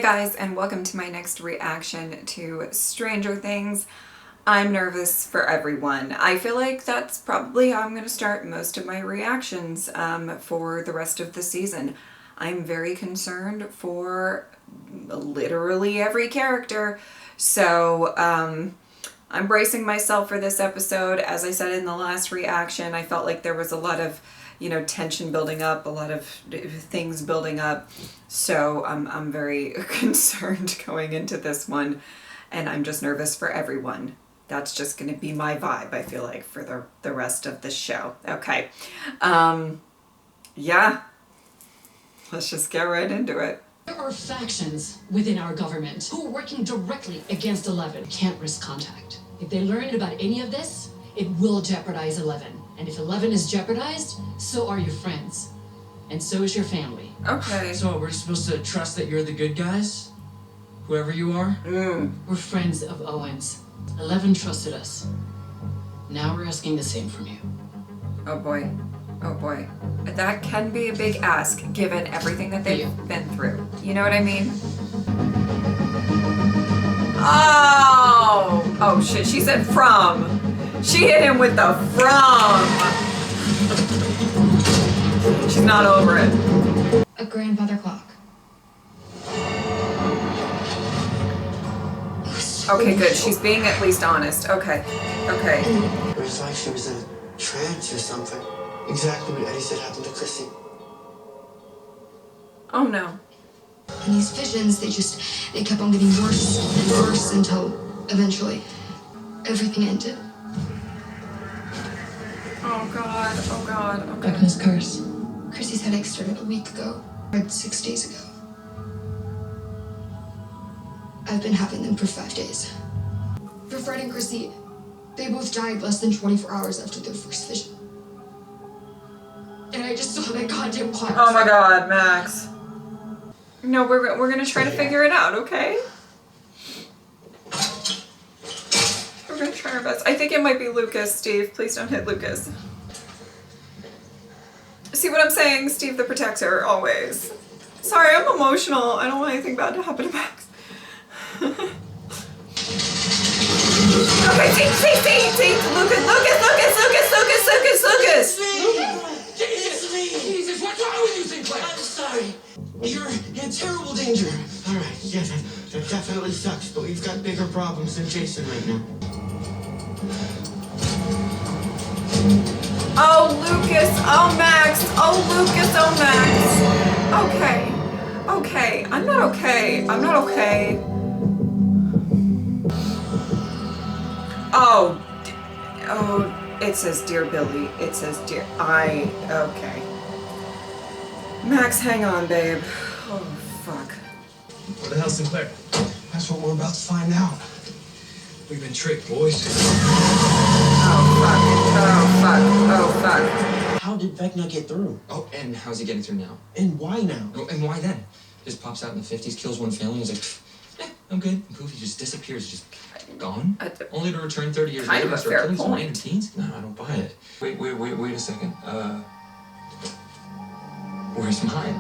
guys, and welcome to my next reaction to Stranger Things. I'm nervous for everyone. I feel like that's probably how I'm going to start most of my reactions for the rest of the season. I'm very concerned for literally every character, so I'm bracing myself for this episode. As I said in the last reaction, I felt like there was a lot of tension building up, a lot of things building up. So I'm very concerned going into this one, and I'm just nervous for everyone. That's just going to be my vibe, I feel like, for the rest of the show. Okay. Yeah. Let's just get right into it. There are factions within our government who are working directly against 11. Can't risk contact. If they learn about any of this, it will jeopardize 11. And if 11 is jeopardized, so are your friends. And so is your family. Okay. So we're supposed to trust that you're the good guys? Whoever you are? We're friends of Owen's. 11 trusted us. Now we're asking the same from you. Oh boy. Oh boy. That can be a big ask, given everything that they've been through. You know what I mean? Oh! Oh shit, she said from. She hit him with the from. She's not over it. A grandfather clock. Okay, good. She's being at least honest. Okay. Okay. It was like she was in a trance or something. Exactly what Eddie said happened to Chrissy. Oh no. And these visions, they kept on getting worse and worse until eventually everything ended. Oh god. Oh god. Oh god. Vecna's curse. Chrissy's headache started a week ago. Or 6 days ago. I've been having them for 5 days. For Fred and Chrissy, they both died less than 24 hours after their first vision. And I just saw that goddamn clock. Oh my god, Max. No, we're gonna try to figure it out, okay? We're gonna try our best. I think it might be Lucas, Steve. Please don't hit Lucas. See what I'm saying? Steve the Protector, always. Sorry, I'm emotional. I don't want anything bad to happen to Max. Okay, see, Lucas. Jesus, what's wrong with you, Sinclair? I'm sorry. You're in terrible danger. All right, yeah, that definitely sucks, but we've got bigger problems than Jason right now. Oh, Lucas. Oh, Max. Oh, Lucas. Oh, Max. Okay. Okay. I'm not okay. Oh. Oh, it says Dear Billy. It says Dear... Okay. Max, hang on, babe. Oh, fuck. What the hell's Sinclair? That's what we're about to find out. We've been tricked, boys. Oh, fuck. How did Vecna get through? Oh, and how's he getting through now? And why now? Oh, and why then? Just pops out in the 50s, kills one family, and is like, I'm good. And poof, he just disappears, just gone. Only to return 30 years Kind later of a after fair killing some point. random teens? No, I don't buy it. Wait a second. Where's mine?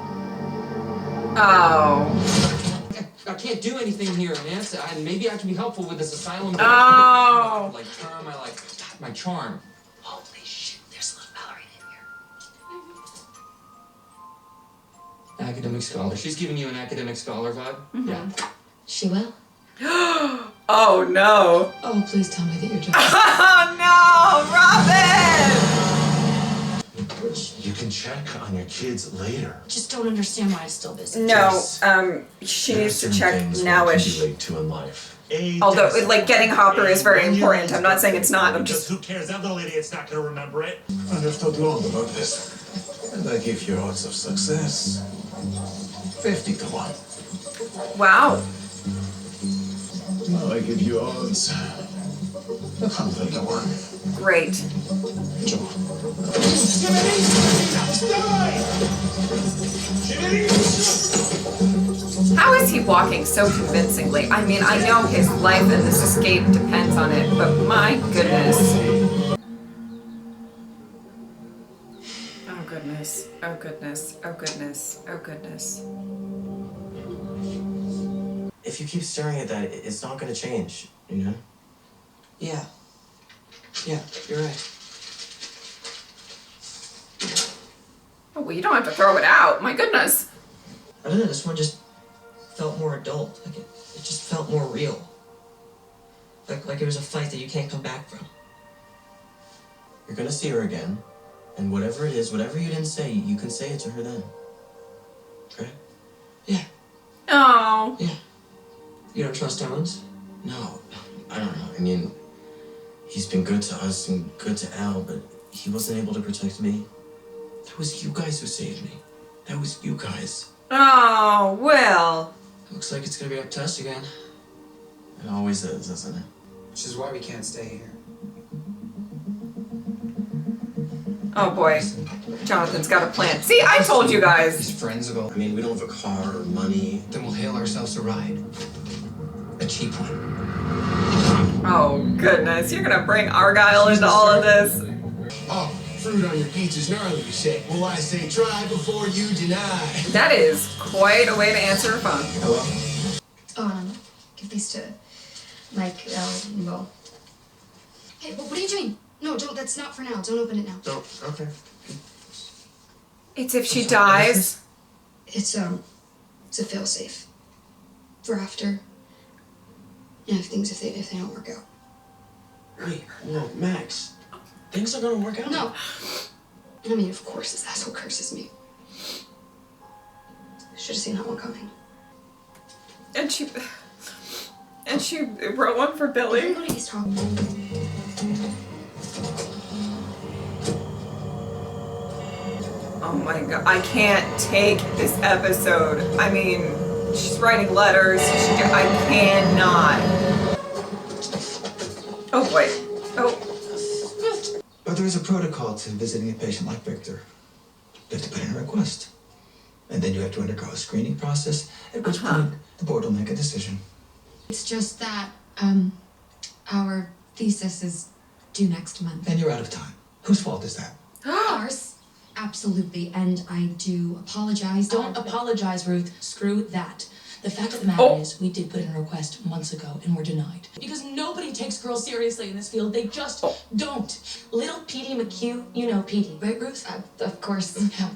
Oh. I can't do anything here, man. Maybe I can be helpful with this asylum. Oh. Like, turn my charm. Holy shit, there's a little ballerina in here. Academic scholar. She's giving you an academic scholar vibe? Mm-hmm. Yeah. She will? Oh, no. Oh, please tell me that you're joking. Oh, no, Robin! You can check on your kids later. Just don't understand why I'm still busy. No, she needs to check nowish. Late to in life. Although, like, getting Hopper is very important. I'm not saying it's not. I'm just... Who cares? That little idiot's not gonna remember it. I have thought long about this. And I give your odds of success 50 to 1. Wow. Now I give you odds 100 to 1. Great. How is he walking so convincingly? I mean, I know his life and this escape depends on it, but my goodness. Oh goodness, oh goodness, oh goodness, oh goodness. if you keep staring at that, it's not gonna change, you know? Yeah. Yeah, you're right. Oh, well, you don't have to throw it out. My goodness. I don't know, this one just felt more adult. Like it just felt more real. Like it was a fight that you can't come back from. You're gonna see her again, and whatever it is, whatever you didn't say, you can say it to her then. Okay? Yeah, Oh. yeah. You don't trust Owens? No, I don't know. I mean, he's been good to us and good to Al, but he wasn't able to protect me. That was you guys who saved me. That was you guys. Oh, Will. Looks like it's gonna be up to us again. It always is, isn't it? Which is why we can't stay here. Oh boy. Jonathan's got a plan. See, I told you guys. These friends will. I mean, we don't have a car or money. Then we'll hail ourselves a ride. A cheap one. Oh goodness, you're gonna bring Argyle into all of this. Oh, fruit on your pizza's gnarly, you say. Well, I say try before you deny. That is quite a way to answer a phone. Hello? Oh, no. Give these to Mike, Al, and Bo. Hey, what are you doing? No, don't. That's not for now. Don't open it now. Don't. Okay. It's if she dies. It's a failsafe for after. Yeah, if they don't work out. Wait, no, Max. Things are gonna work out. No. I mean, of course, this asshole curses me. Should have seen that one coming. And she wrote one for Billy. Everybody's talking. Oh my god, I can't take this episode. I mean, she's writing letters. I cannot. Oh boy. Oh. But there is a protocol to visiting a patient like Victor. You have to put in a request. And then you have to undergo a screening process, at which point the board will make a decision. It's just that, our thesis is due next month. And you're out of time. Whose fault is that? Ours? Absolutely, and I do apologize. Don't apologize, Ruth. Screw that. The fact of the matter is, we did put in a request months ago and were denied. Because nobody takes girls seriously in this field. They just don't. Little Petey McHugh, you know Petey, right, Ruth? Of course. Yeah.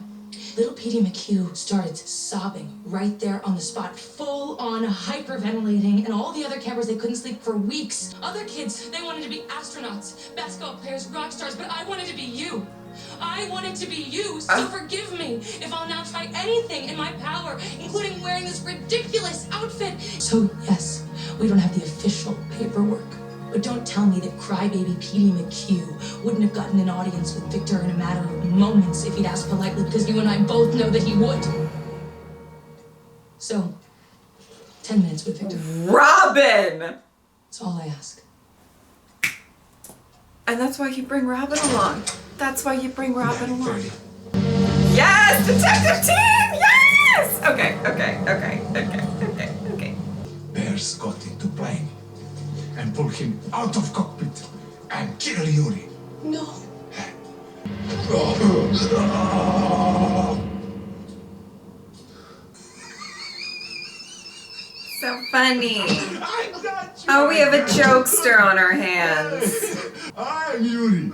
Little Petey McHugh started sobbing right there on the spot, full on hyperventilating, and all the other campers, they couldn't sleep for weeks. Other kids, they wanted to be astronauts, basketball players, rock stars, but I wanted to be you. I wanted to be you, so forgive me if I'll now try anything in my power, including wearing this ridiculous outfit. So yes, we don't have the official paperwork, but don't tell me that crybaby Petey McHugh wouldn't have gotten an audience with Victor in a matter of moments if he'd asked politely, because you and I both know that he would. So, 10 minutes with Victor. Robin! That's all I ask. And that's why you bring Robin along. That's why you bring Robin along. 30. Yes! Detective team! Yes! Okay. Bears got into plane and pulled him out of cockpit and killed Yuri. No. So funny. Oh, we have a jokester on our hands. I'm Yuri.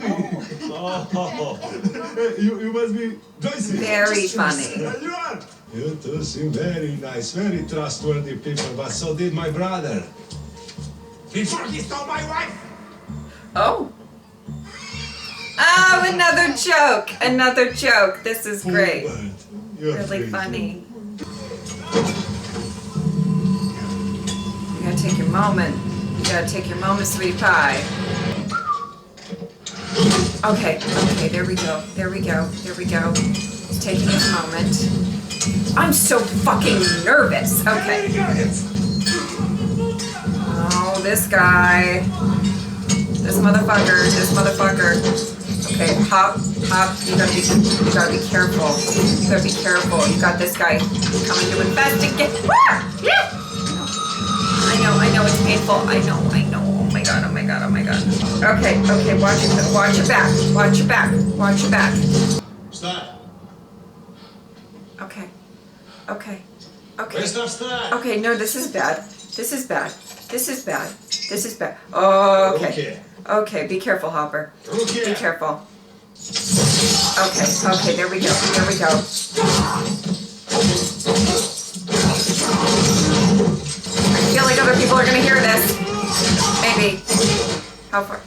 You must be Joyce. Very funny. You are. You two seem very nice, very trustworthy people, but so did my brother. Before he stole my wife. Oh. Oh, another joke. This is great. Really funny. You gotta take your moment. You gotta take your moment, sweetie pie. Okay, there we go. He's taking his moment. I'm so fucking nervous. Okay. Oh, this guy. This motherfucker. Okay, hop. You gotta be careful. You got this guy coming to investigate. Ah! Yeah! I know, it's painful. I know. Oh my god. Okay, watch your back. Stop. Okay. Where's the start? Okay, no, this is bad. This is bad. This is bad. This is bad. Oh, okay. Okay. Okay, be careful, Hopper. Okay. Be careful. Okay, okay, there we go. There we go. I feel like other people are gonna hear this. Maybe. How far?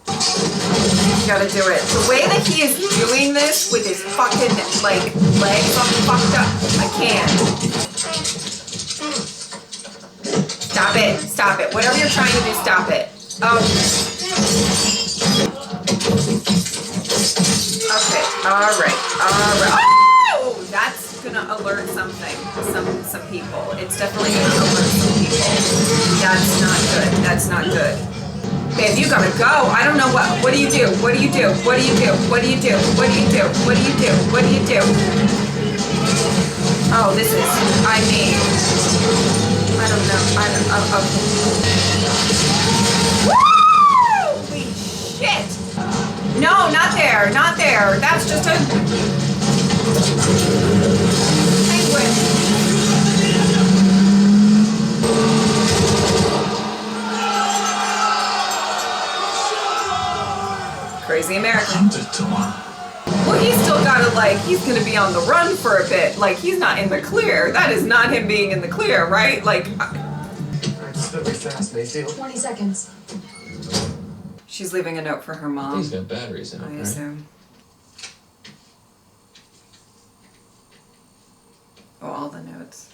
You gotta do it. The way that he is doing this with his fucking, like, legs all fucked up, I can't. Stop it. Stop it. Whatever you're trying to do, stop it. Oh. Okay. Alright. Alright. Oh! That's gonna alert something. Some people. It's definitely gonna alert some people. That's not good. That's not good. Babe, you gotta go. I don't know what do you do? What do you do? What do you do? What do you do? What do you do? What do you do? What do you do? Oh, this is, I mean, I don't know. Holy shit! No, not there. Not there. That's just a penguin. Crazy American. Well, he's still gotta, like, he's gonna be on the run for a bit. Like, he's not in the clear. That is not him being in the clear, right? Like, Just be fast, Macy. 20 seconds. she's leaving a note for her mom. He's got batteries in it, I right? assume. Oh, all the notes.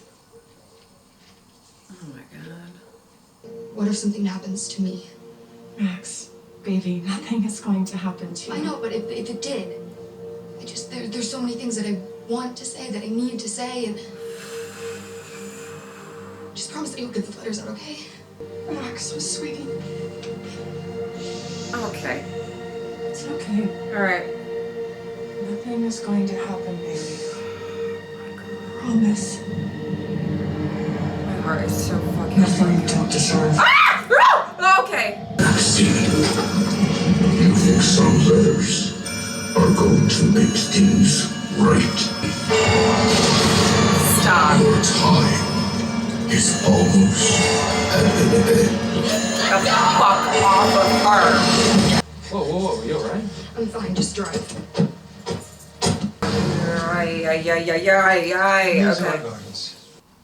Oh my god. What if something happens to me? Max, baby, nothing is going to happen to you. I know, but if it did, there's so many things that I want to say, that I need to say, and just promise that you'll get the letters out, okay? Max, sweetie. Okay. It's okay. Alright. Nothing is going to happen, baby. Promise. My heart is so fucking Nothing you don't deserve. Ah! No! Okay. You think some letters are going to make things right? Stop. Your time is almost at an end. The fuck off of her. Whoa, whoa, whoa, you alright? I'm fine, just drive. Ay. Here's Okay. our gardens.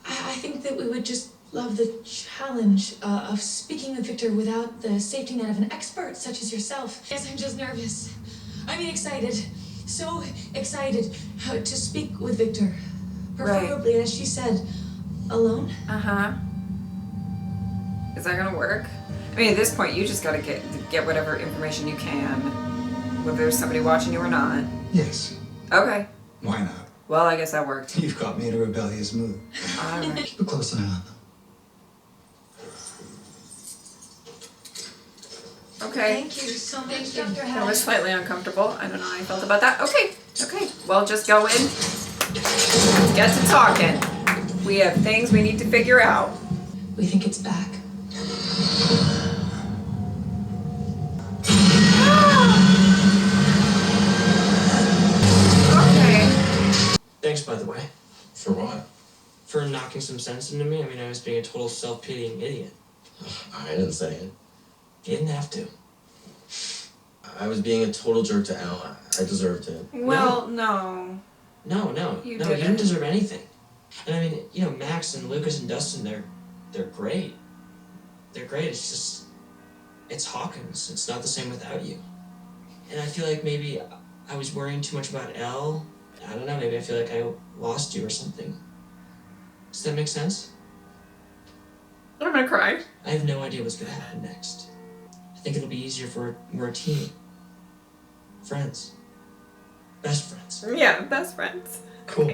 I think that we would just love the challenge of speaking with Victor without the safety net of an expert such as yourself. Yes, I'm just nervous. I mean, excited. So excited to speak with Victor. Preferably, as she said, alone. Uh-huh. Is that gonna work? I mean, at this point, you just gotta get whatever information you can, whether there's somebody watching you or not. Yes. Okay. Why not? Well, I guess that worked. You've caught me in a rebellious mood. Alright. Keep a close eye on them. Okay. Thank you so much, you. Dr. That Helen. was slightly uncomfortable. I don't know how I felt about that. Okay. Okay. Well, just go in. Get to talking. We have things we need to figure out. We think it's back. Okay. Thanks, by the way, For what? for knocking some sense into me. I mean, I was being a total self-pitying idiot. I didn't say it. You didn't have to. I was being a total jerk to Al. I deserved it. Well, no. No, You you didn't. didn't deserve anything. And I mean, you know, Max and Lucas and Dustin, they're great. They're great. It's just, it's Hawkins. It's not the same without you. And I feel like maybe I was worrying too much about Elle. I don't know. Maybe I feel like I lost you or something. Does that make sense? I'm gonna cry. I have no idea what's gonna happen next. I think it'll be easier for we're a team. Friends. Best friends. Yeah, best friends. Cool.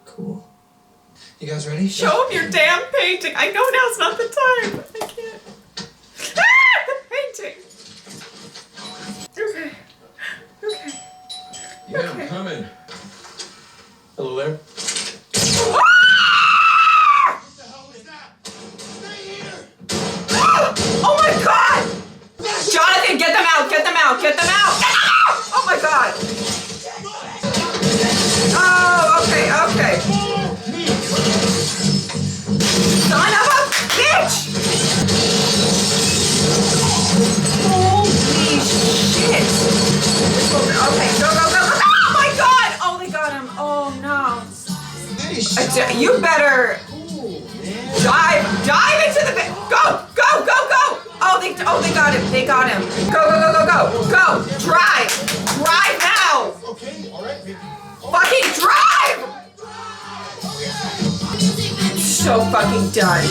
Cool. You guys ready? Show him your damn painting. I know now's not the time. I can't. Ah! The painting. Okay. Okay. Yeah, I'm coming. Hello there. Oh my god! Jonathan, get them out! Get them out! Get them out! Get them out! Oh my god! Oh, okay, okay. You better dive into the pit. Go. Oh, they got him. They got him. Go. Drive now. Okay, all right. Fucking drive. So fucking done.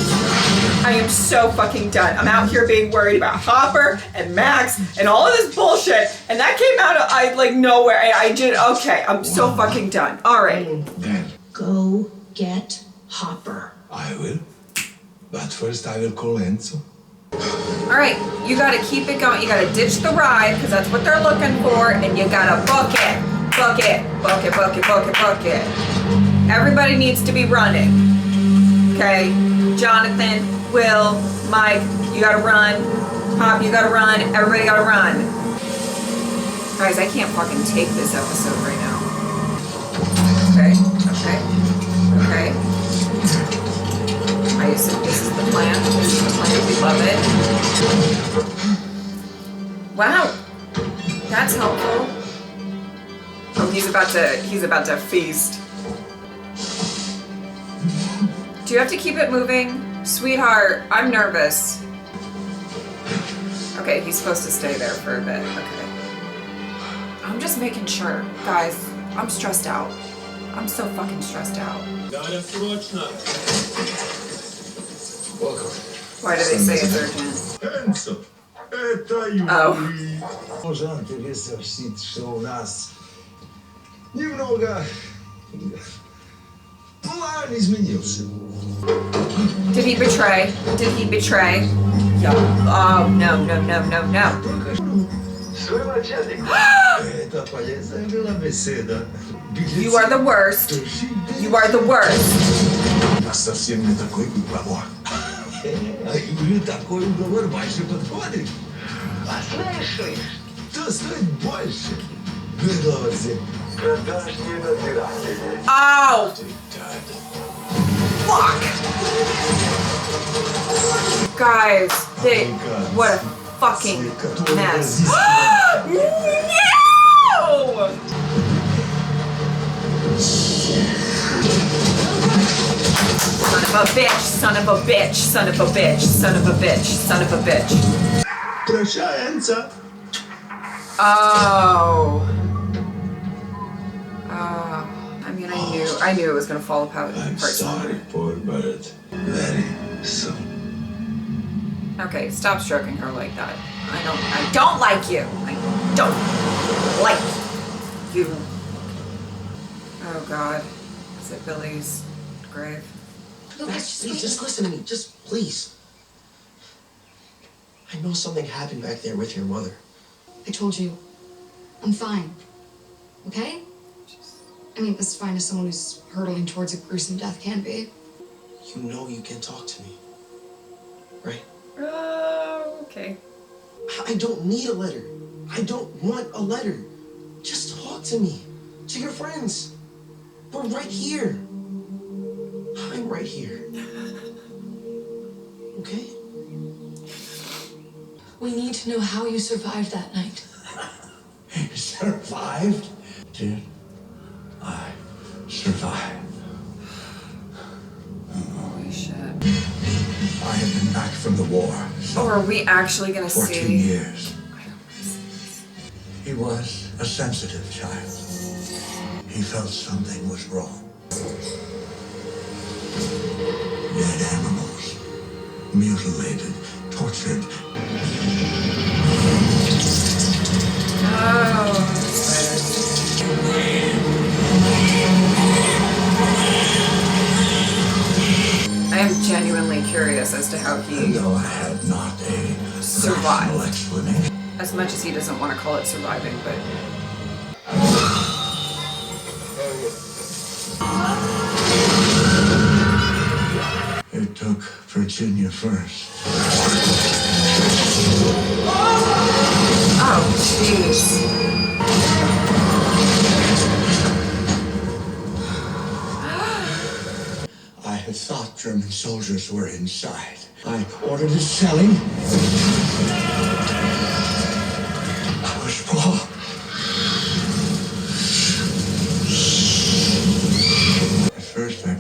I am so fucking done. I'm out here being worried about Hopper and Max and all of this bullshit, and that came out of nowhere. Okay, I'm so fucking done. All right. Then Go get Hopper. I will. But first I will call Enzo. All right, you gotta keep it going. You gotta ditch the ride, because that's what they're looking for, and you gotta book it. Book it. Everybody needs to be running. Okay? Jonathan, Will, Mike, you gotta run. Pop, you gotta run. Everybody gotta run. Guys, I can't fucking take this episode right now. Okay. I assume this is the plan. We love it. Wow. That's helpful. Oh, he's about to feast. Do you have to keep it moving? Sweetheart, I'm nervous. Okay, he's supposed to stay there for a bit. Okay. I'm just making sure. Guys, I'm stressed out. I'm so fucking stressed out. Welcome. Why do they say it's urgent? Enzo, это Юрий. Oh. Пожалуйста, сообщить, что у нас немного план изменился. Did he betray? Yeah. Oh, no. Свой начальник. Это полезная была беседа. You are the worst. У нас совсем не такой уговор. А Юрию такой уговор больше подходит. А знаешь что? Кто стоит больше? Предложи. Продажные надзиратели. Oh! Fuck! Guys, what a fucking mess. No! Son of a bitch. Прощай, Энцо. Oh. I knew it was gonna fall apart. I'm sorry, poor bird. Very soon. Okay, stop stroking her like that. I don't like you. I don't like you. Oh God. Is it Billy's grave? Max, please, just listen to me. Just please. I know something happened back there with your mother. I told you, I'm fine. Okay? I mean, as fine as someone who's hurtling towards a gruesome death can be. You know you can talk to me, right? Okay. I don't need a letter. I don't want a letter. Just talk to me, to your friends. We're right here. I'm right here. Okay? We need to know how you survived that night. Survived? Did I survive? Holy shit. I have been back from the war. Oh, are we actually gonna For 2 see? years. He was a sensitive child. He felt something was wrong. Dead animals, mutilated, tortured. Oh. I am genuinely curious as to how he Though I had not a survived. rational explanation. As much as he doesn't want to call it surviving, but It took Virginia first. oh jeez. I had thought German soldiers were inside. I ordered his shelling. I was wrong. At first I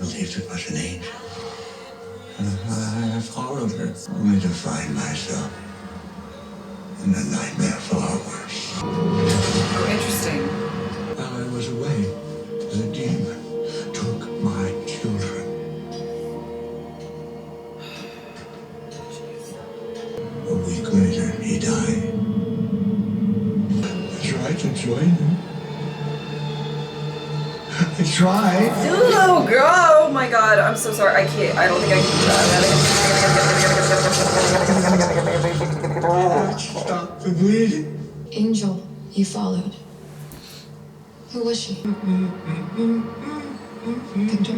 only to find myself in a nightmare far worse. Oh, interesting. While I was away, the demon took my children. A week later, he died. I tried to join him. I tried. Oh, girl. Oh my god. I'm so sorry. I can't. I don't think I can. Stop the bleeding. Angel, you followed. Who was she? Victor.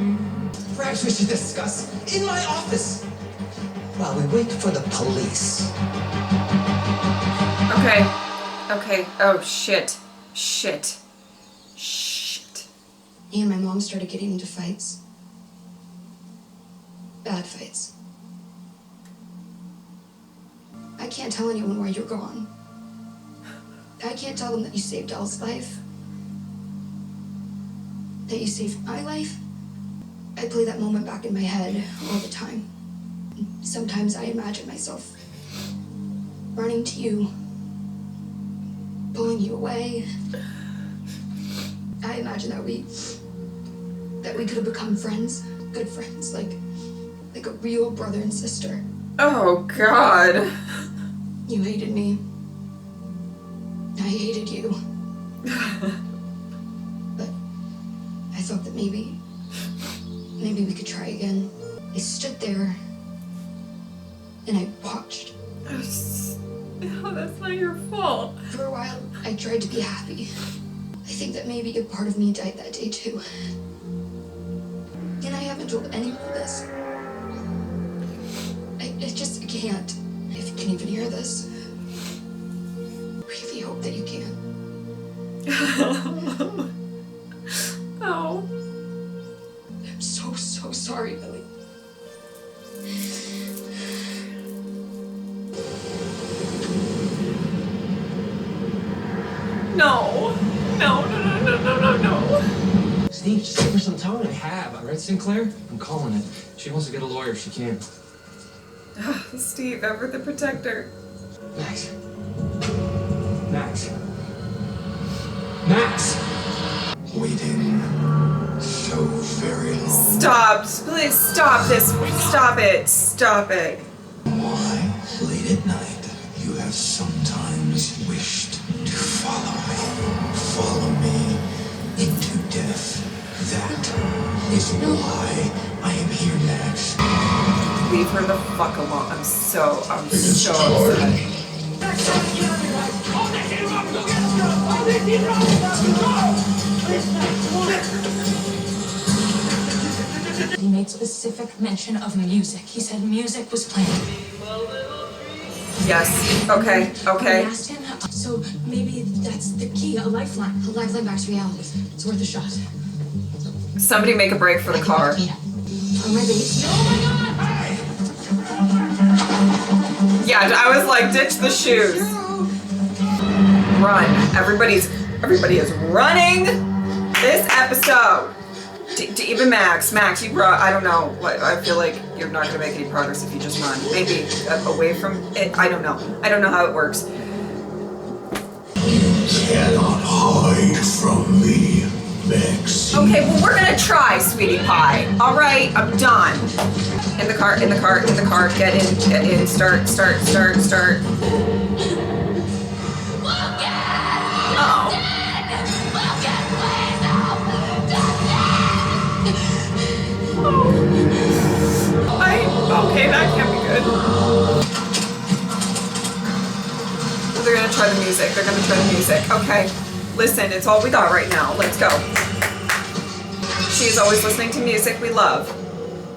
Perhaps we should discuss in my office while we wait for the police. Okay. Okay. Oh, shit. Shit. Me and my mom started getting into fights. Bad fights. I can't tell anyone where you're gone. I can't tell them that you saved Elle's life. That you saved my life. I play that moment back in my head all the time. Sometimes I imagine myself running to you, pulling you away. I imagine that we could have become friends, good friends, like a real brother and sister. Oh, God. You hated me. I hated you. But I thought that maybe we could try again. I stood there and I watched. Oh, that's not your fault. For a while, I tried to be happy. I think that maybe a part of me died that day too. And I haven't told anyone this. I just can't. If you can even hear this, really hope that you can. Oh. I'm so sorry, Billy. No. No. Steve, just give her some time. I have. All right, Sinclair? I'm calling it. She wants to get a lawyer if she can. Steve, ever the protector. Max. Waiting so very long. Stop. Please stop this. Stop it. Stop it. Why, late at night, you have sometimes wished to follow me into death. That is why I am here, Max. Leave her the fuck alone. I'm so upset. He made specific mention of music. He said music was playing. Yes. Okay. I asked him, so maybe that's the key, a lifeline. A lifeline back to reality. It's worth a shot. Somebody make a break for the car. On my base. Oh my god! Yeah, I was like, ditch the shoes. Run. Everybody is running this episode. Even Max, you run. I don't know. I feel like you're not gonna make any progress if you just run. Maybe away from it. I don't know. I don't know how it works. You cannot hide from me, Max. Okay, well we're gonna try, sweetie pie. All right, I'm done. In the car. Get in. Start. Uh-oh. Okay, that can't be good. They're gonna try the music. Okay, listen, it's all we got right now. Let's go. She's always listening to music we love.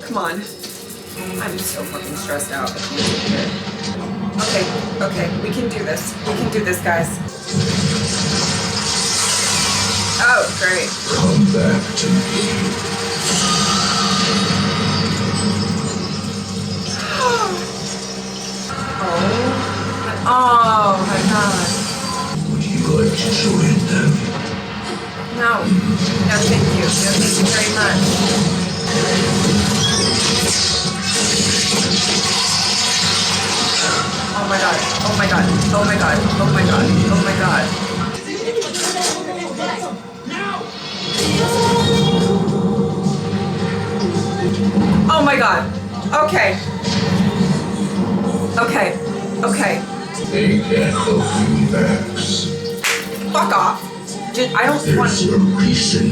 Come on. I'm so fucking stressed out. I can't do it. Okay, we can do this. Guys. Oh, great. Come back to me. Oh my god. Would you like to join them? No, thank you. No, thank you very much. Oh my god. Oh my god. Oh my god. Oh my god. Okay. Okay. Okay. They can't help you, Max. Fuck off. Just, I don't want There's a reason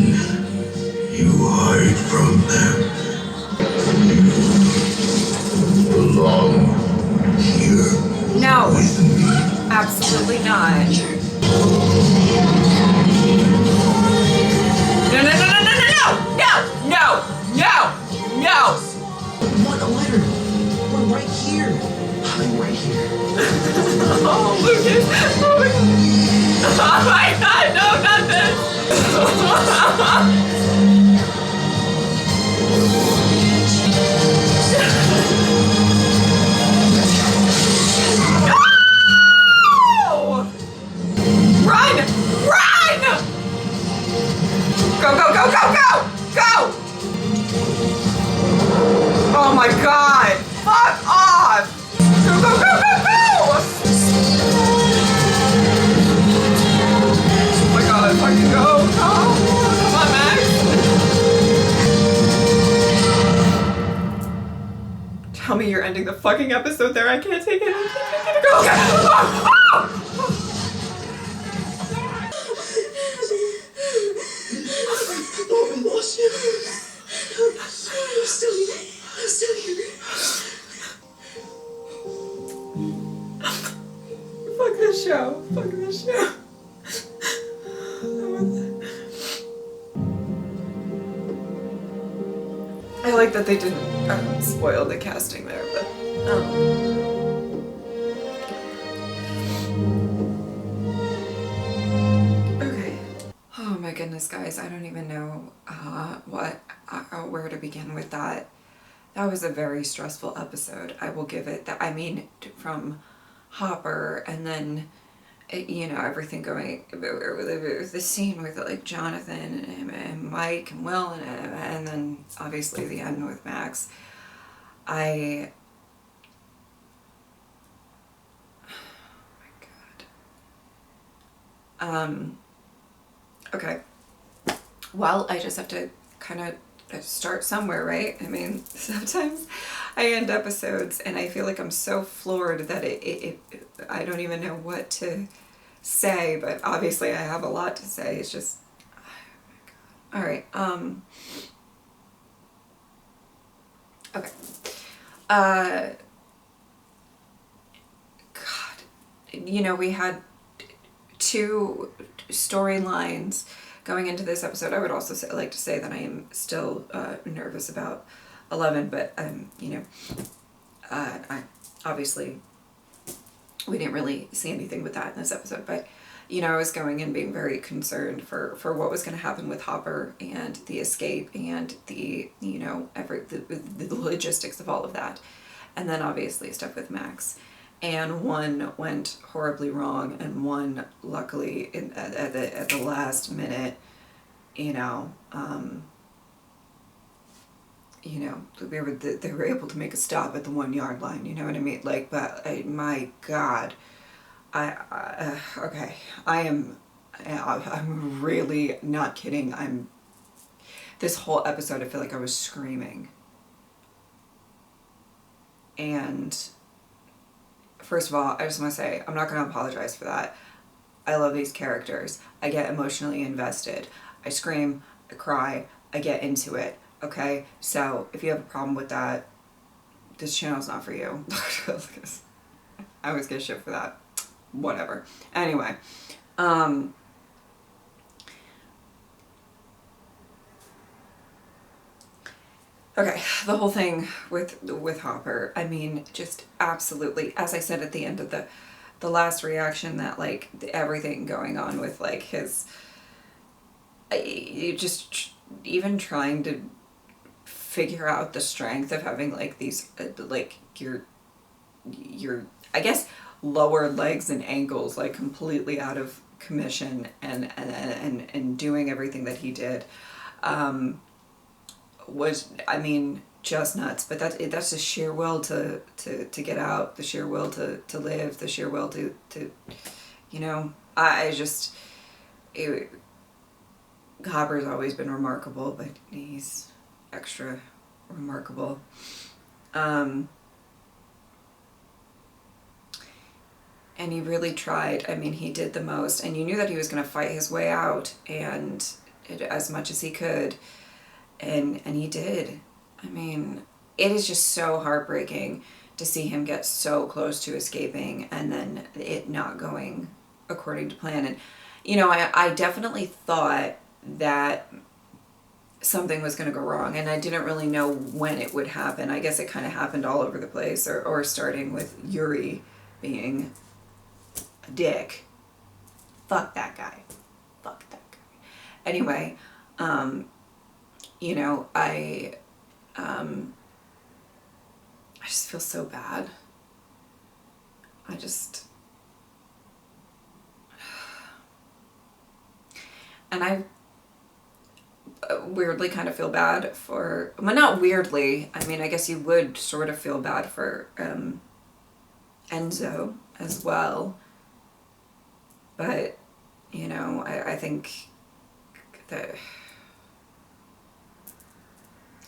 you hide from them. You belong here No. with me. Absolutely not. No, no, no, no, no, no, no, no, no, no. What a letter! We're right here. I'm right here. Oh, Lucas. Oh my god. Oh my god, no, not this. No! Run! Run! Go, go, go, go, go! Go! Oh my god! Fuck off! Go, go, go, go, go! Oh my god, fucking go! Go! Come on, Max! Tell me you're ending the fucking episode there. I can't take it. I can't take it. Go! Okay. Oh! Oh, we lost you. I'm still here. I'm still here. Fuck this show. Fuck this show. I like that they didn't spoil the casting there, but okay. Oh my goodness, guys, I don't even know where to begin with that. That was a very stressful episode. I will give it that. I mean, from Hopper and then, you know, everything going, the scene with like Jonathan and Mike and Will and then obviously the end with Max. Oh my god. Okay. Well, I just have to kind of start somewhere, right? I mean, sometimes I end episodes and I feel like I'm so floored that I don't even know what to say, but obviously I have a lot to say. It's just, oh my god. All right. Okay. God, you know, we had 2 storylines going into this episode. I would also like to say that I am still nervous about 11, but you know, I obviously we didn't really see anything with that in this episode, but you know, I was going in being very concerned for what was going to happen with Hopper and the escape and the, you know, the logistics of all of that, and then obviously stuff with Max. And one went horribly wrong, and one, luckily, at the last minute, you know, they were able to make a stop at the 1 yard line. You know what I mean? Like, but my God, okay, I'm really not kidding. This whole episode, I feel like I was screaming, and. First of all, I just want to say, I'm not going to apologize for that. I love these characters. I get emotionally invested. I scream, I cry, I get into it, okay? So, if you have a problem with that, this channel's not for you. I always get shit for that. Whatever. Anyway, okay, the whole thing with Hopper, I mean, just absolutely, as I said at the end of the last reaction, that like everything going on with like his, you just even trying to figure out the strength of having like these like your I guess lower legs and ankles like completely out of commission and doing everything that he did. Was, I mean, just nuts. But that's the sheer will to get out, the sheer will to live, the sheer will to you know, Hopper's always been remarkable, but he's extra remarkable. And he really tried. I mean, he did the most, and you knew that he was going to fight his way out, and as much as he could, and he did. I mean, it is just so heartbreaking to see him get so close to escaping and then it not going according to plan. And you know, I definitely thought that something was going to go wrong, and I didn't really know when it would happen. I guess it kind of happened all over the place, or starting with Yuri being a dick. Fuck that guy. Fuck that guy. Anyway, you know, I just feel so bad. And I weirdly kind of feel bad for, well, not weirdly, I mean, I guess you would sort of feel bad for Enzo as well. But, you know, I think that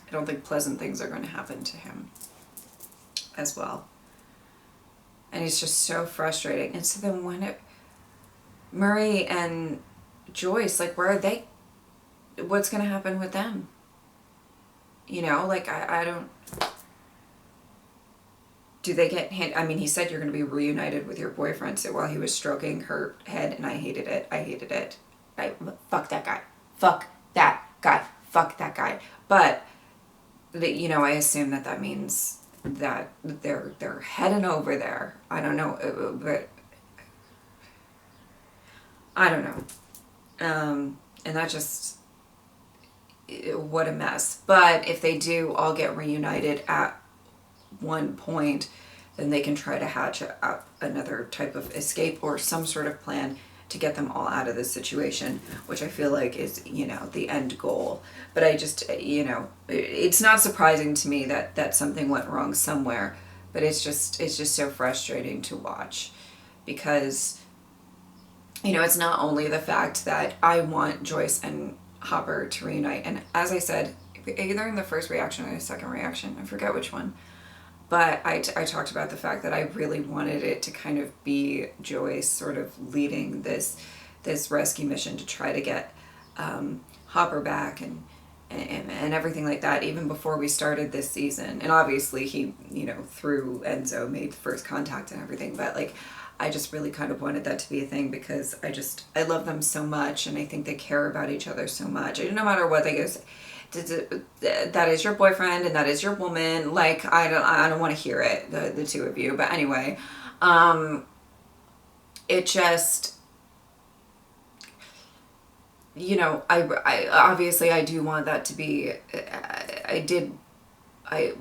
I don't think pleasant things are going to happen to him as well. And it's just so frustrating. And so then when Murray and Joyce, like, where are they? What's going to happen with them? You know, like, I don't... Do they get... I mean, he said you're going to be reunited with your boyfriend, so while he was stroking her head, and I hated it. Fuck that guy. Fuck that guy. Fuck that guy. But, you know, I assume that means that they're heading over there. I don't know, but... I don't know. And that just... What a mess. But if they do all get reunited at one point, then they can try to hatch up another type of escape or some sort of plan to get them all out of this situation, which I feel like is, you know, the end goal. But I just, you know, it's not surprising to me that something went wrong somewhere, but it's just so frustrating to watch, because, you know, it's not only the fact that I want Joyce and Hopper to reunite, and as I said, either in the first reaction or the second reaction, I forget which one, but I talked about the fact that I really wanted it to kind of be Joyce sort of leading this rescue mission to try to get Hopper back and everything like that, even before we started this season. And obviously he, you know, through Enzo made first contact and everything, but like, I just really kind of wanted that to be a thing, because I love them so much, and I think they care about each other so much. And no matter what they go, that is your boyfriend and that is your woman. Like, I don't want to hear it, the two of you. But anyway, it just, you know, I obviously I do want that to be, I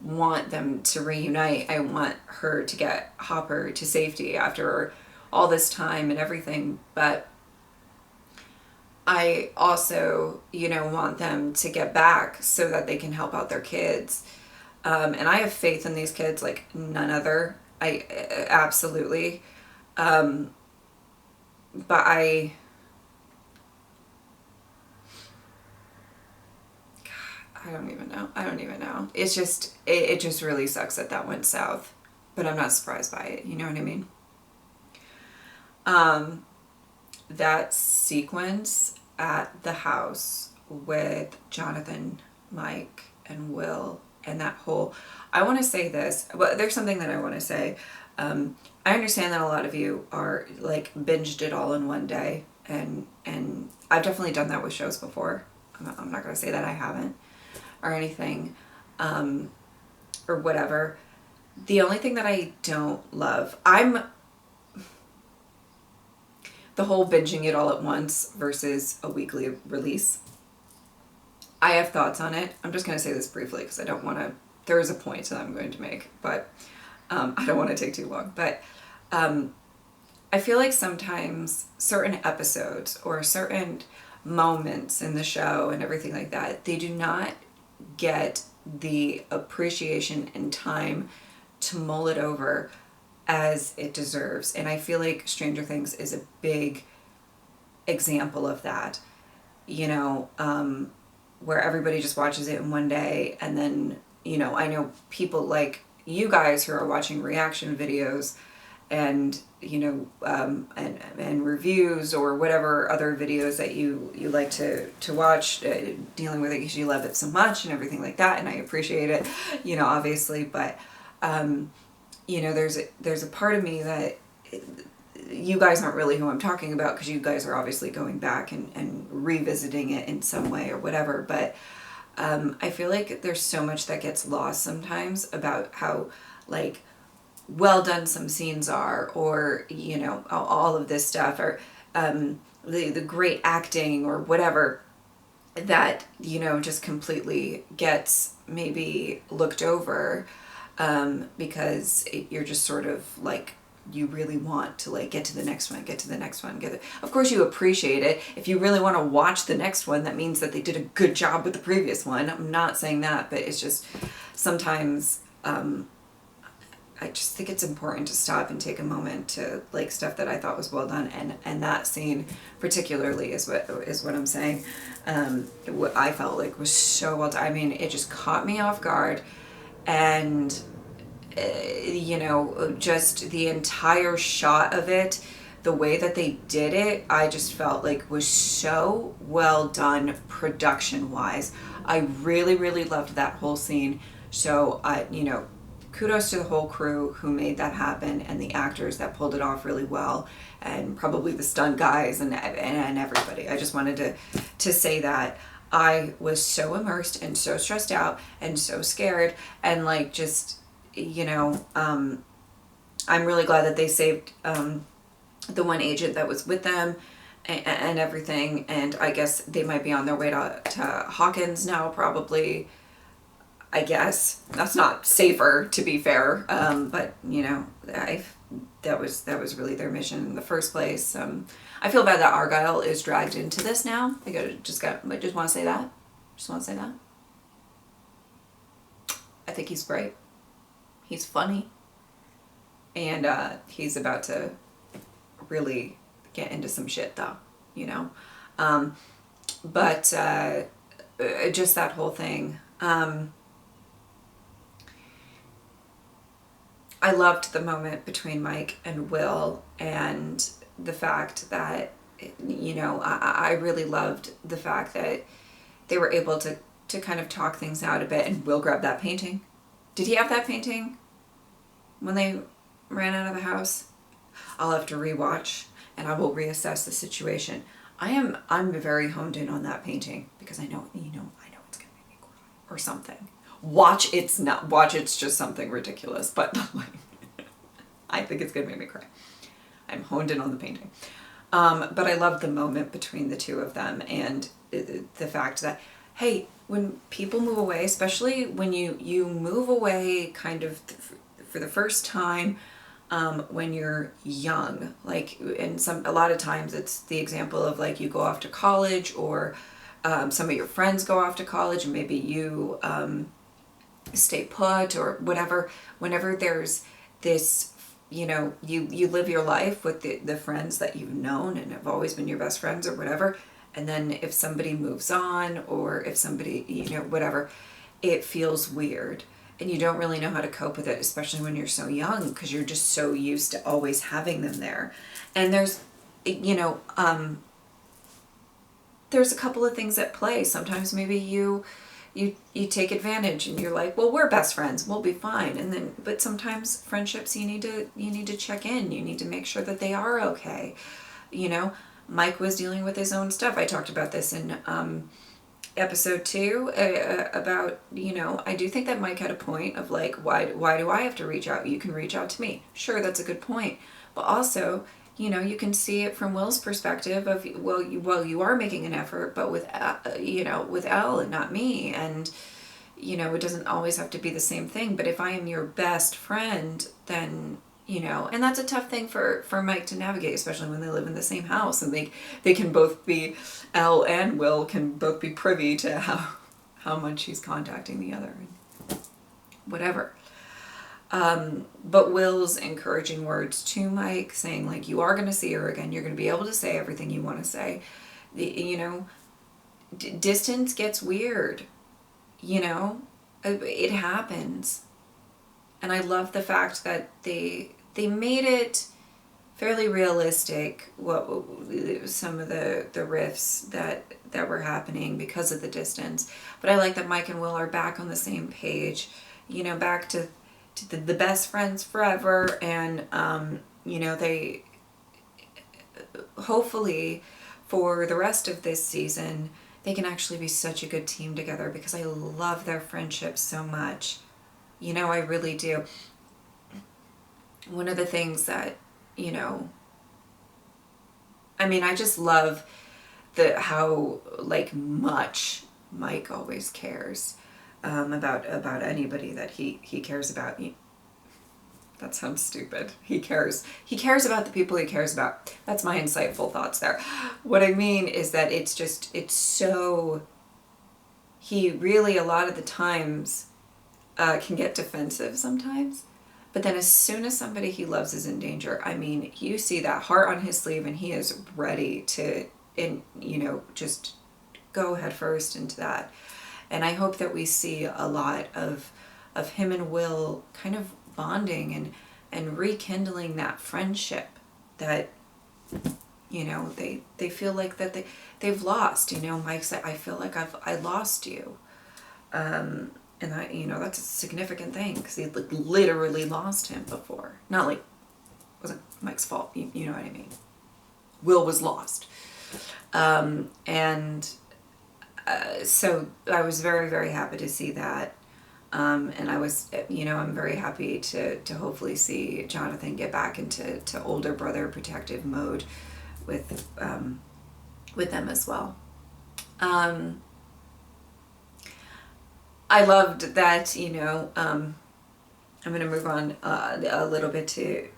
want them to reunite. I want her to get Hopper to safety after all this time and everything, but I also, you know, want them to get back so that they can help out their kids. And I have faith in these kids like none other. I absolutely. But I don't even know. It's just, it just really sucks that went south, but I'm not surprised by it. You know what I mean? That sequence at the house with Jonathan, Mike, and Will, and that whole, I want to say this, but there's something that I want to say. I understand that a lot of you are like binged it all in one day, and I've definitely done that with shows before. I'm not going to say that I haven't or anything, or whatever. The only thing that I don't love, the whole binging it all at once versus a weekly release. I have thoughts on it. I'm just going to say this briefly because I don't want to, there is a point that I'm going to make, but I don't want to take too long. But I feel like sometimes certain episodes or certain moments in the show and everything like that, they do not get the appreciation and time to mull it over as it deserves. And I feel like Stranger Things is a big example of that, you know, where everybody just watches it in one day. And then, you know, I know people like you guys who are watching reaction videos and, you know, and reviews or whatever other videos that you like to watch, dealing with it because you love it so much and everything like that. And I appreciate it, you know, obviously, but, you know, there's a part of me that you guys aren't really who I'm talking about, because you guys are obviously going back and revisiting it in some way or whatever. But I feel like there's so much that gets lost sometimes about how, like, well done some scenes are, or, you know, all of this stuff, or the great acting or whatever, that, you know, just completely gets maybe looked over, because you're just sort of like, you really want to like get to the next one, of course you appreciate it. If you really want to watch the next one, that means that they did a good job with the previous one. I'm not saying that, but it's just sometimes I just think it's important to stop and take a moment to like stuff that I thought was well done, and that scene particularly is what I'm saying. What I felt like was so well done. I mean, it just caught me off guard, and you know, just the entire shot of it, the way that they did it, I just felt like was so well done production wise. I really loved that whole scene. So you know, kudos to the whole crew who made that happen, and the actors that pulled it off really well, and probably the stunt guys and everybody. I just wanted to say that I was so immersed and so stressed out and so scared, and like just, you know, I'm really glad that they saved the one agent that was with them and everything. And I guess they might be on their way to Hawkins now, probably. I guess that's not safer, to be fair, but you know, that was really their mission in the first place. I feel bad that Argyle is dragged into this now. I just want to say that. I think he's great. He's funny, and he's about to really get into some shit, though, you know. But just that whole thing. I loved the moment between Mike and Will, and the fact that, you know, I really loved the fact that they were able to kind of talk things out a bit, and Will grabbed that painting. Did he have that painting when they ran out of the house? I'll have to rewatch, and I will reassess the situation. I'm very honed in on that painting, because I know it's gonna make me cry or something. Watch it's just something ridiculous, but like, I think it's gonna make me cry. I'm honed in on the painting. But I love the moment between the two of them, and the fact that, hey, when people move away, especially when you move away kind of for the first time, when you're young, like, and a lot of times it's the example of like, you go off to college, or some of your friends go off to college, and maybe you stay put or whatever. Whenever there's this, you know, you live your life with the friends that you've known and have always been your best friends or whatever, and then if somebody moves on, or if somebody, you know, whatever, it feels weird, and you don't really know how to cope with it, especially when you're so young, because you're just so used to always having them there. And there's, you know, there's a couple of things at play. Sometimes maybe you take advantage, and you're like, well, we're best friends, we'll be fine. And then, but sometimes friendships, you need to check in, you need to make sure that they are okay. You know, Mike was dealing with his own stuff. I talked about this in episode 2 about, you know, I do think that Mike had a point of like, why do I have to reach out? You can reach out to me. Sure, that's a good point. But also, you know, you can see it from Will's perspective of, well, you are making an effort, but with, you know, with Elle and not me. And, you know, it doesn't always have to be the same thing. But if I am your best friend, then, you know, and that's a tough thing for Mike to navigate, especially when they live in the same house, and they can both be, Elle and Will can both be privy to how how much he's contacting the other, and whatever. But Will's encouraging words to Mike, saying like, you are going to see her again. You're going to be able to say everything you want to say. You know, distance gets weird, you know, it happens. And I love the fact that they made it fairly realistic, what some of the riffs that were happening because of the distance. But I like that Mike and Will are back on the same page, you know, back to the best friends forever. And you know, they hopefully for the rest of this season they can actually be such a good team together, because I love their friendship so much. You know, I really do. One of the things that, you know, I mean, I just love how like much Mike always cares about anybody that he cares about. That sounds stupid. He cares about the people he cares about. That's my insightful thoughts there. What I mean is that it's so, he really a lot of the times can get defensive sometimes. But then as soon as somebody he loves is in danger, I mean, you see that heart on his sleeve and he is ready to, you know, just go head first into that. And I hope that we see a lot of him and Will kind of bonding and rekindling that friendship that, you know, they feel like that they've lost. You know, Mike said, I feel like I lost you. And I, you know, that's a significant thing, because he like literally lost him before. Not like, it wasn't Mike's fault, you know what I mean. Will was lost. So I was very, very happy to see that. And I was, you know, I'm very happy to hopefully see Jonathan get back into older brother protective mode with them as well. I loved that, you know, I'm going to move on a little bit to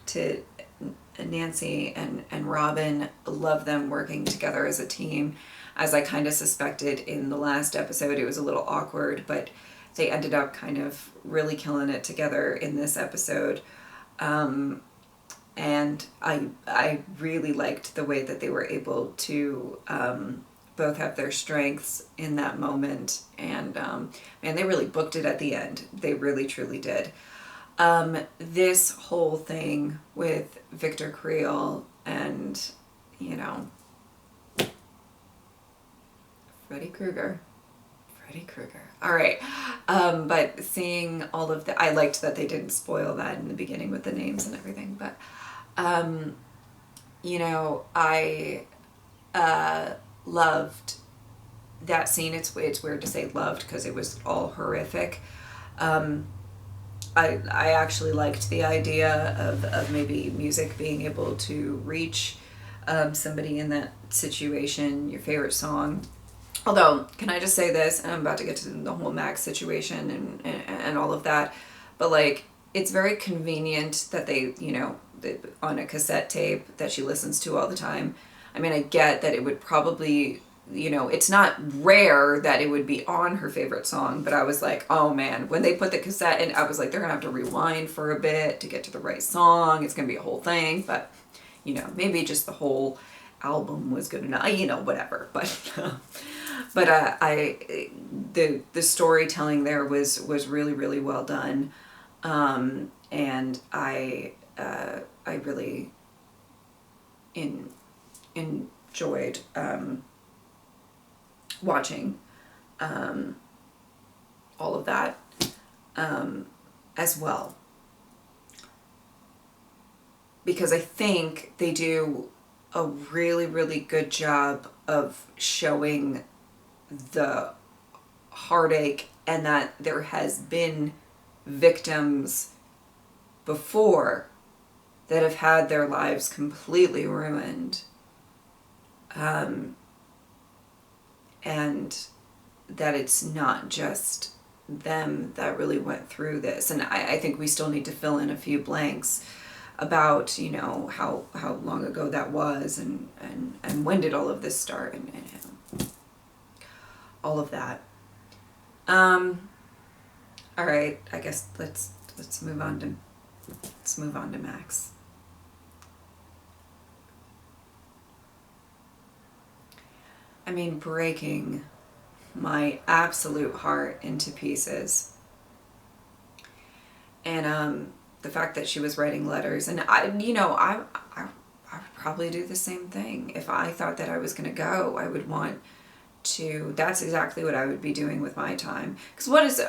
Nancy and Robin. Love them working together as a team. As I kind of suspected in the last episode, it was a little awkward, but they ended up kind of really killing it together in this episode. And I really liked the way that they were able to both have their strengths in that moment. And man, they really booked it at the end. They really, truly did. This whole thing with Victor Creel and, you know, Freddy Krueger. All right. But seeing all of the, I liked that they didn't spoil that in the beginning with the names and everything. But, you know, I loved that scene. It's weird to say loved because it was all horrific. I actually liked the idea of maybe music being able to reach somebody in that situation, your favorite song. Although, can I just say this, and I'm about to get to the whole Max situation and all of that, but like, it's very convenient that they, you know, on a cassette tape that she listens to all the time. I mean, I get that it would probably, you know, it's not rare that it would be on her favorite song, but I was like, oh man, when they put the cassette in, I was like, they're gonna have to rewind for a bit to get to the right song. It's gonna be a whole thing, but, you know, maybe just the whole album was good enough, you know, whatever, but the storytelling there was really, really well done. And I really enjoyed watching all of that as well, because I think they do a really, really good job of showing the heartache, and that there has been victims before that have had their lives completely ruined, and that it's not just them that really went through this. And I think we still need to fill in a few blanks about, you know, how long ago that was, and when did all of this start, and all of that. All right, I guess let's move on to Max. I mean, breaking my absolute heart into pieces. And the fact that she was writing letters, and I would probably do the same thing. If I thought that I was going to go, I would want to, that's exactly what I would be doing with my time. Because what is,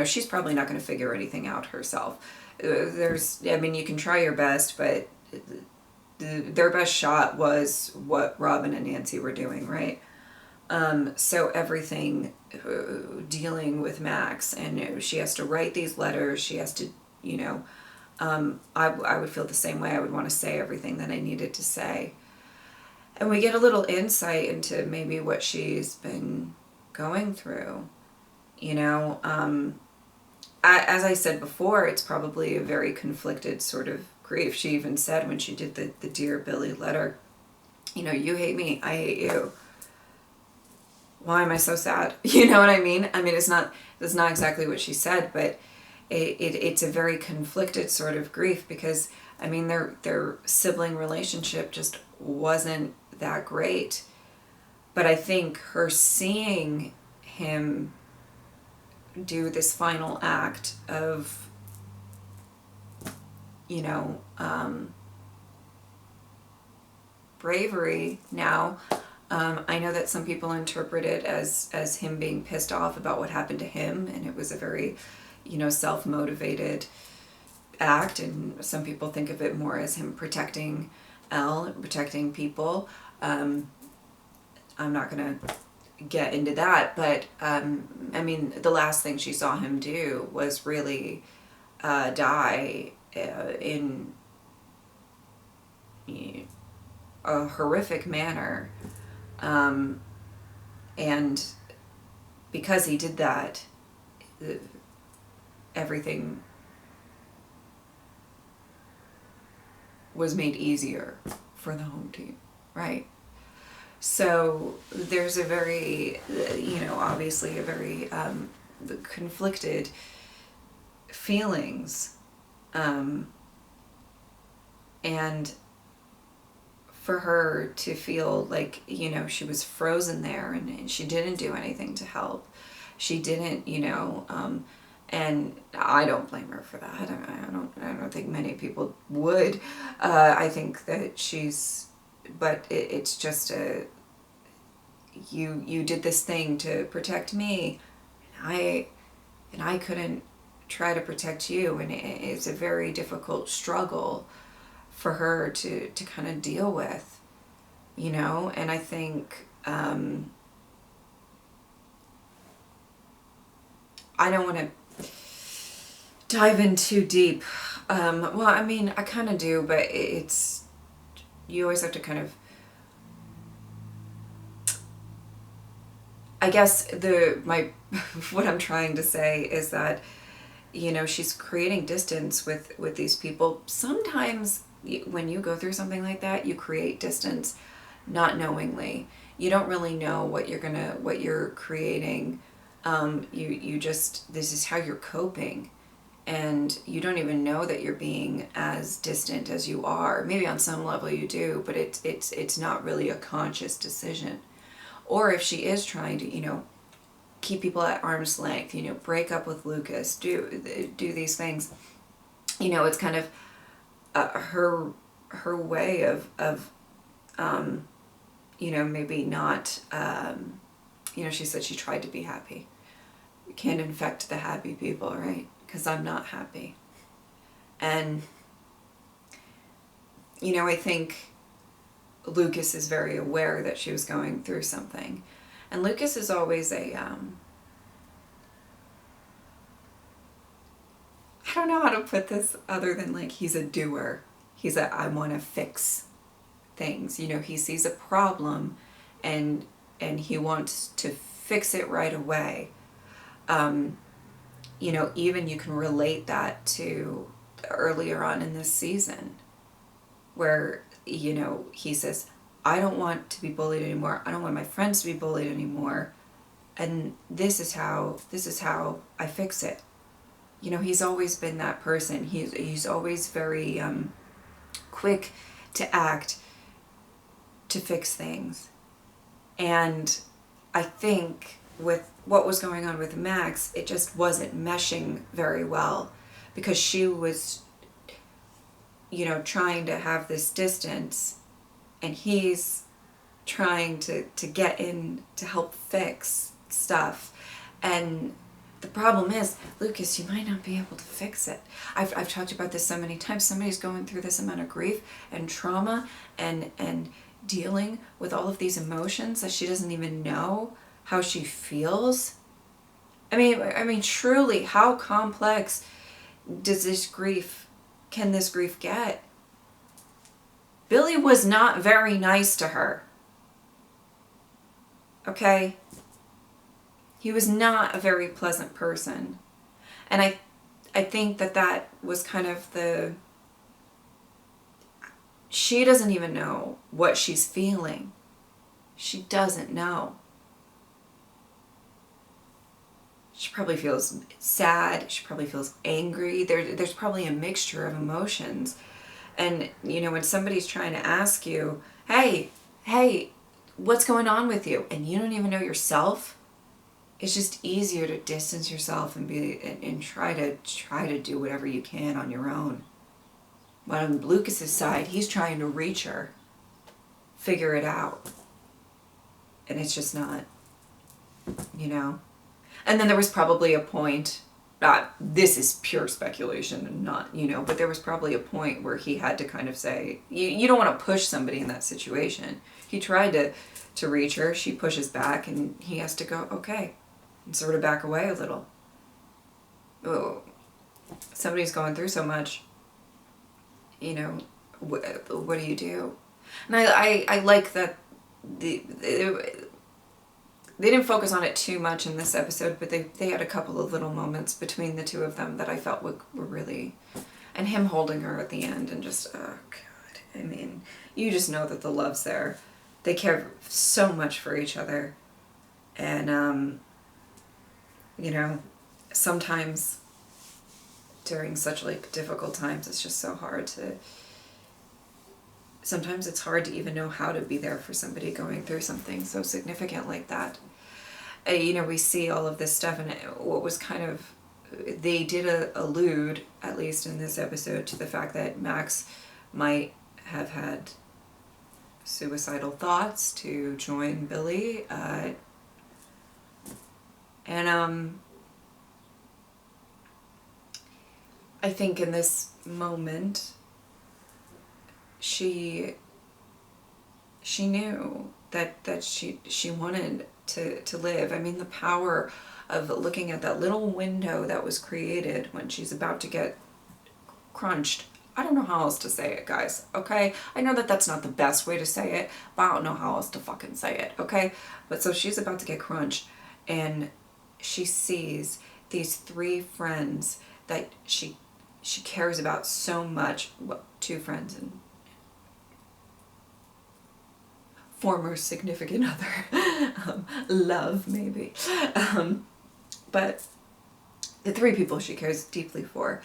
she's probably not going to figure anything out herself. You can try your best, but their best shot was what Robin and Nancy were doing, right? So everything dealing with Max, and she has to write these letters, she has to, I would feel the same way. I would want to say everything that I needed to say. And we get a little insight into maybe what she's been going through. As I said before, it's probably a very conflicted sort of grief. She even said when she did the Dear Billy letter, you hate me, I hate you. Why am I so sad? You know what I mean? I mean, that's not exactly what she said, but it's a very conflicted sort of grief, because I mean their sibling relationship just wasn't that great. But I think her seeing him do this final act of bravery now, I know that some people interpret it as him being pissed off about what happened to him, and it was a very self-motivated act, and some people think of it more as him protecting Elle, protecting people. I'm not gonna get into that, but the last thing she saw him do was really die in a horrific manner, and because he did that, everything was made easier for the home team, right? So there's a very, obviously a very conflicted feelings, and for her to feel like, she was frozen there, and she didn't do anything to help. She didn't, and I don't blame her for that. I don't think many people would. I think that it's just you did this thing to protect me, and I couldn't try to protect you, and it's a very difficult struggle for her to kind of deal with, and I think I don't want to dive in too deep. I kind of do, but you always have to kind of, I guess what I'm trying to say is that, she's creating distance with these people. Sometimes when you go through something like that, you create distance not knowingly. You don't really know what you're creating. This is how you're coping, and you don't even know that you're being as distant as you are. Maybe on some level you do, but it's not really a conscious decision. Or if she is trying to, keep people at arm's length, break up with Lucas, do these things, it's kind of her way of maybe not, she said she tried to be happy. You can't infect the happy people, right? Because I'm not happy. And, I think Lucas is very aware that she was going through something. And Lucas is always I don't know how to put this other than he's a doer. I want to fix things. He sees a problem and he wants to fix it right away. Even you can relate that to earlier on in this season where, he says, I don't want to be bullied anymore. I don't want my friends to be bullied anymore. and this is how I fix it. You know, he's always been that person. He's always very quick to act, to fix things. And I think with what was going on with Max, it just wasn't meshing very well, because she was, you know, trying to have this distance, and he's trying to get in to help fix stuff. And the problem is, Lucas, you might not be able to fix it. I've talked about this so many times. Somebody's going through this amount of grief and trauma and dealing with all of these emotions that she doesn't even know how she feels. I mean, truly, how complex can this grief get? Billy was not very nice to her. Okay? He was not a very pleasant person. And I think that was kind of she doesn't even know what she's feeling. She doesn't know. She probably feels sad. She probably feels angry. There's probably a mixture of emotions. And, you know, when somebody's trying to ask you, hey, what's going on with you? And you don't even know yourself, it's just easier to distance yourself and try to do whatever you can on your own. But on Lucas's side, he's trying to reach her, figure it out. And it's just not, you know. And then there was probably a point, this is pure speculation and not, you know, but there was probably a point where he had to kind of say, you don't want to push somebody in that situation. He tried to reach her, she pushes back, and he has to go, okay, and sort of back away a little. Oh, somebody's going through so much, you know, what do you do? And I like that they didn't focus on it too much in this episode, but they had a couple of little moments between the two of them that I felt were really, and him holding her at the end, and just, oh God, I mean, you just know that the love's there. They care so much for each other. And, you know, sometimes during such like difficult times, it's just so hard sometimes it's hard to even know how to be there for somebody going through something so significant like that. You know, we see all of this stuff, and what was kind of, they did allude, at least in this episode, to the fact that Max might have had suicidal thoughts to join Billy. And I think in this moment, she knew that she wanted to live. I mean, the power of looking at that little window that was created when she's about to get crunched. I don't know how else to say it, guys, okay? I know that that's not the best way to say it, but I don't know how else to fucking say it, okay? But so she's about to get crunched, and she sees these three friends that she cares about so much. Well, two friends and former significant other, love maybe, but the three people she cares deeply for,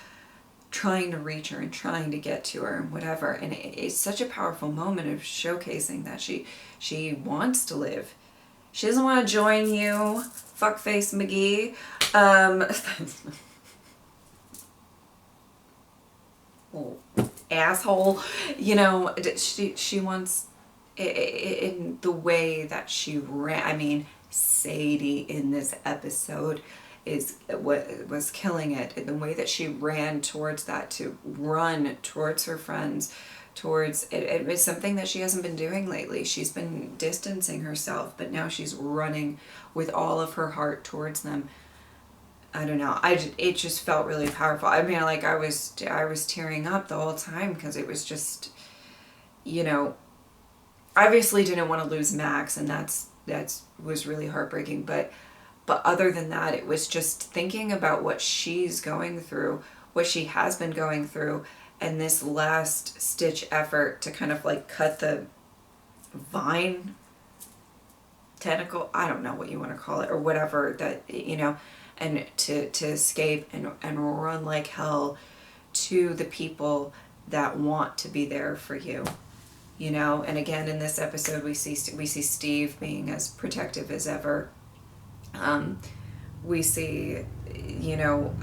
trying to reach her and trying to get to her and whatever. And it's such a powerful moment of showcasing that she wants to live. She doesn't want to join you, fuckface McGee. Oh, asshole. You know, she wants, in the way that she ran. I mean, Sadie in this episode was killing it. In the way that she ran towards that, to run towards her friends, towards it was something that she hasn't been doing lately. She's been distancing herself, but now she's running with all of her heart towards them. I don't know. It just felt really powerful. I mean, like I was tearing up the whole time, because it was just, you know, obviously didn't want to lose Max, and that was really heartbreaking. But other than that, it was just thinking about what she's going through, what she has been going through, and this last stitch effort to kind of like cut the vine tentacle, I don't know what you want to call it, or whatever, that, you know, and to escape and run like hell to the people that want to be there for you, you know. And again, in this episode, we see Steve being as protective as ever. We see, you know,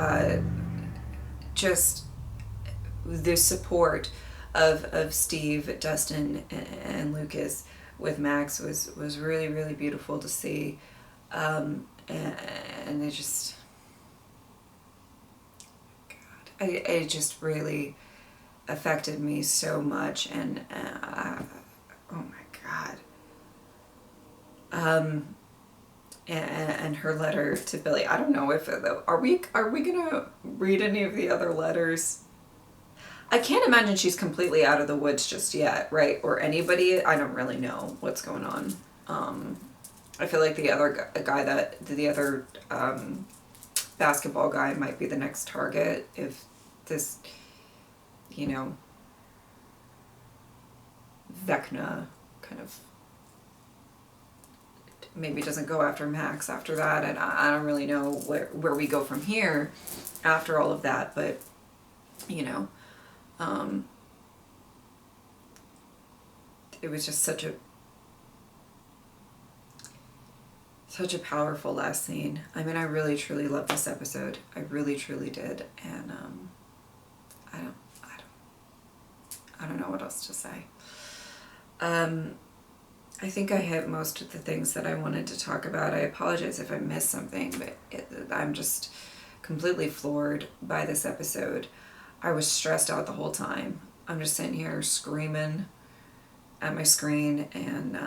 just the support of Steve, Dustin, and Lucas with Max was really, really beautiful to see. And it just, God, it just really affected me so much. And oh my God. And her letter to Billy. I don't know if are we gonna read any of the other letters? I can't imagine she's completely out of the woods just yet, right? Or anybody. I don't really know what's going on. I feel like the other guy, the other basketball guy, might be the next target if this, you know, Vecna kind of maybe doesn't go after Max after that, and I don't really know where we go from here after all of that, but you know, it was just such a powerful last scene. I mean, I really truly loved this episode. I really truly did, and I don't know what else to say. I think I hit most of the things that I wanted to talk about. I apologize if I missed something, but I'm just completely floored by this episode. I was stressed out the whole time. I'm just sitting here screaming at my screen, and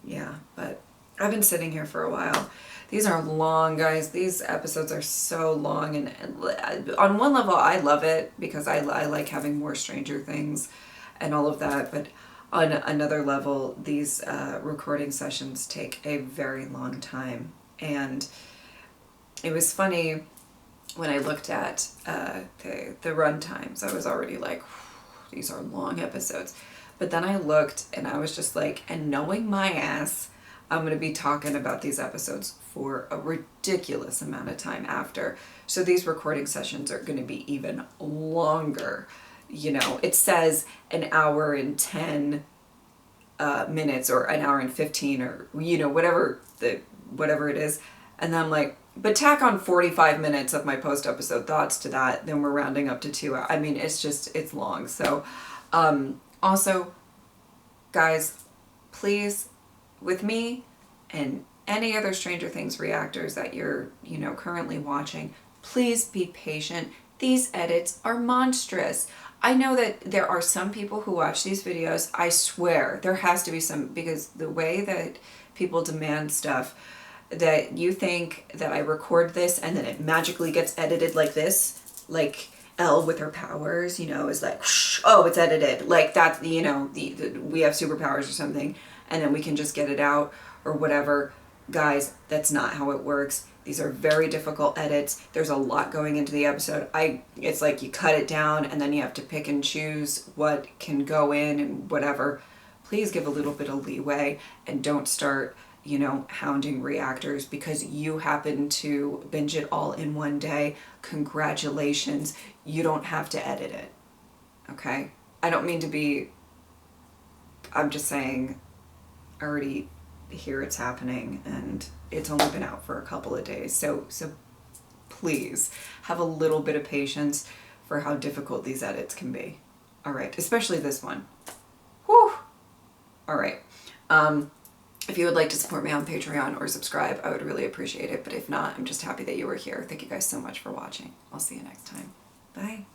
yeah, but I've been sitting here for a while. These are long, guys. These episodes are so long, and on one level I love it because I like having more Stranger Things and all of that, but on another level, these recording sessions take a very long time. And it was funny when I looked at the run times. I was already like, these are long episodes. But then I looked and I was just like, and knowing my ass, I'm going to be talking about these episodes for a ridiculous amount of time after. So these recording sessions are going to be even longer. You know, it says an hour and 10 minutes or an hour and 15 or, you know, whatever it is. And then I'm like, but tack on 45 minutes of my post-episode thoughts to that, then we're rounding up to 2 hours. I mean, it's long. So also, guys, please, with me and any other Stranger Things reactors that you're, you know, currently watching, please be patient. These edits are monstrous. I know that there are some people who watch these videos, I swear, there has to be some, because the way that people demand stuff, that you think that I record this and then it magically gets edited like this, like Elle with her powers, you know, is like, whoosh, oh, it's edited. Like that, you know, we have superpowers or something, and then we can just get it out or whatever. Guys, that's not how it works. These are very difficult edits. There's a lot going into the episode. It's like you cut it down and then you have to pick and choose what can go in and whatever. Please give a little bit of leeway and don't start, you know, hounding reactors because you happen to binge it all in one day. Congratulations. You don't have to edit it. Okay? I don't mean to be, I'm just saying, I already hear it's happening and it's only been out for a couple of days. So please have a little bit of patience for how difficult these edits can be. All right, especially this one. Whew. All right. If you would like to support me on Patreon or subscribe, I would really appreciate it. But if not, I'm just happy that you were here. Thank you guys so much for watching. I'll see you next time. Bye.